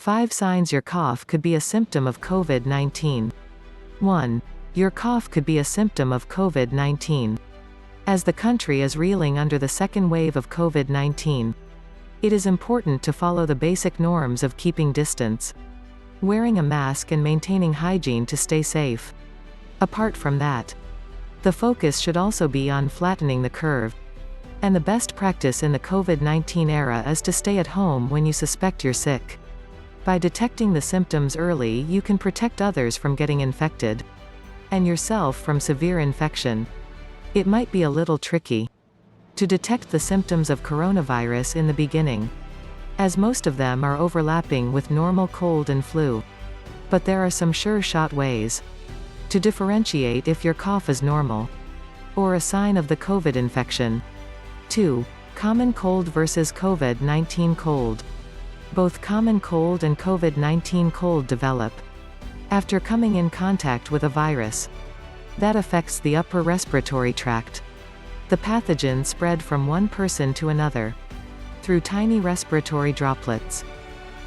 5 signs your cough could be a symptom of COVID-19. 1. Your cough could be a symptom of COVID-19. As the country is reeling under the second wave of COVID-19, it is important to follow the basic norms of keeping distance, wearing a mask and maintaining hygiene to stay safe. Apart from that, the focus should also be on flattening the curve. And the best practice in the COVID-19 era is to stay at home when you suspect you're sick. By detecting the symptoms early, you can protect others from getting infected, and yourself from severe infection. It might be a little tricky to detect the symptoms of coronavirus in the beginning, as most of them are overlapping with normal cold and flu. But there are some sure-shot ways to differentiate if your cough is normal or a sign of the COVID infection. 2. Common cold versus COVID-19 cold. Both common cold and COVID-19 cold develop after coming in contact with a virus that affects the upper respiratory tract. The pathogen spread from one person to another through tiny respiratory droplets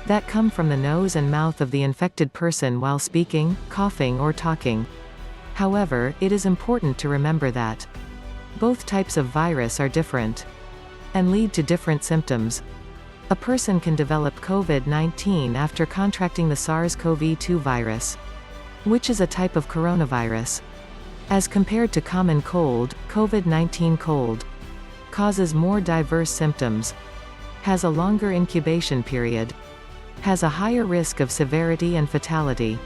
that come from the nose and mouth of the infected person while speaking, coughing, or talking. However, it is important to remember that both types of virus are different and lead to different symptoms. A person can develop COVID-19 after contracting the SARS-CoV-2 virus, which is a type of coronavirus. As compared to common cold, COVID-19 cold causes more diverse symptoms, has a longer incubation period, has a higher risk of severity and fatality.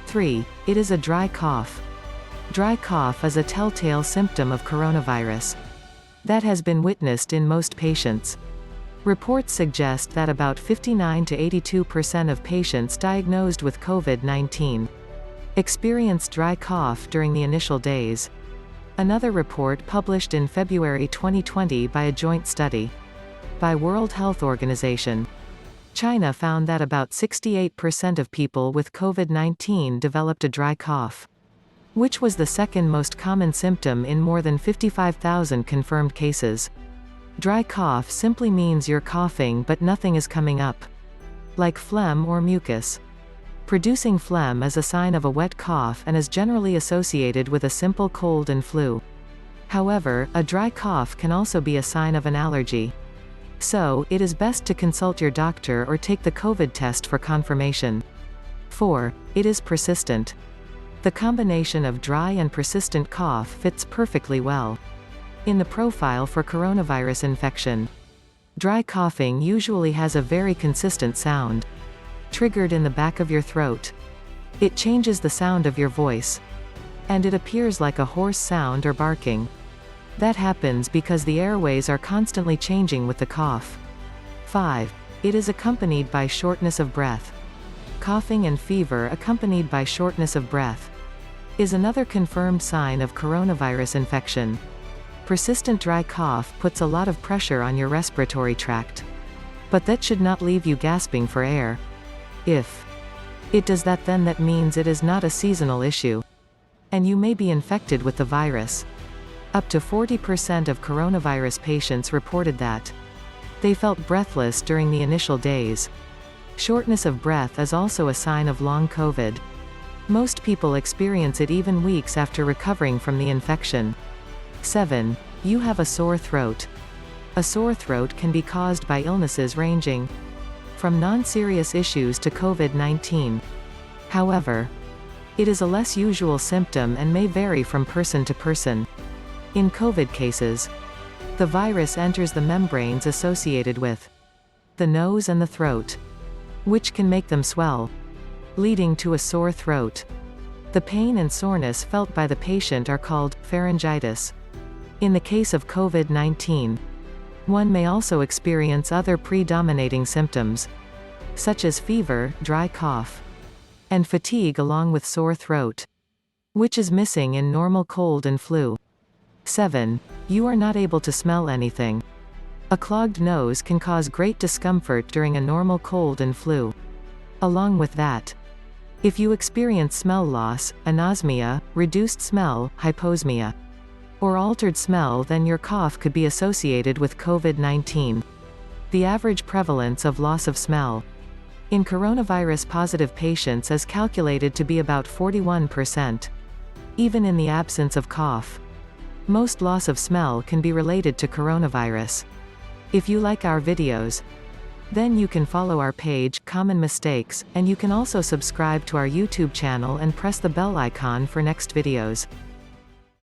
3. It is a dry cough. Dry cough is a telltale symptom of coronavirus that has been witnessed in most patients. Reports suggest that about 59 to 82% of patients diagnosed with COVID-19 experience dry cough during the initial days. Another report published in February 2020 by a joint study by World Health Organization, China found that about 68% of people with COVID-19 developed a dry cough, which was the second most common symptom in more than 55,000 confirmed cases. Dry cough simply means you're coughing but nothing is coming up, like phlegm or mucus. Producing phlegm is a sign of a wet cough and is generally associated with a simple cold and flu. However, a dry cough can also be a sign of an allergy. So, it is best to consult your doctor or take the COVID test for confirmation. 4. It is persistent. The combination of dry and persistent cough fits perfectly well in the profile for coronavirus infection. Dry coughing usually has a very consistent sound, triggered in the back of your throat. It changes the sound of your voice, and it appears like a hoarse sound or barking. That happens because the airways are constantly changing with the cough. 5. It is accompanied by shortness of breath. Coughing and fever accompanied by shortness of breath is another confirmed sign of coronavirus infection. Persistent dry cough puts a lot of pressure on your respiratory tract, but that should not leave you gasping for air. If it does that, then that means it is not a seasonal issue, and you may be infected with the virus. Up to 40% of coronavirus patients reported that they felt breathless during the initial days. Shortness of breath is also a sign of long COVID. Most people experience it even weeks after recovering from the infection. 7. You have a sore throat. A sore throat can be caused by illnesses ranging from non-serious issues to COVID-19. However, it is a less usual symptom and may vary from person to person. In COVID cases, the virus enters the membranes associated with the nose and the throat, which can make them swell, leading to a sore throat. The pain and soreness felt by the patient are called pharyngitis. In the case of COVID-19, one may also experience other predominating symptoms, such as fever, dry cough, and fatigue along with sore throat, which is missing in normal cold and flu. 7. You are not able to smell anything. A clogged nose can cause great discomfort during a normal cold and flu. Along with that, if you experience smell loss, anosmia, reduced smell, hyposmia, or altered smell, then your cough could be associated with COVID-19. The average prevalence of loss of smell in coronavirus-positive patients is calculated to be about 41%. Even in the absence of cough, most loss of smell can be related to coronavirus. If you like our videos, then you can follow our page, Common Mistakes, and you can also subscribe to our YouTube channel and press the bell icon for next videos.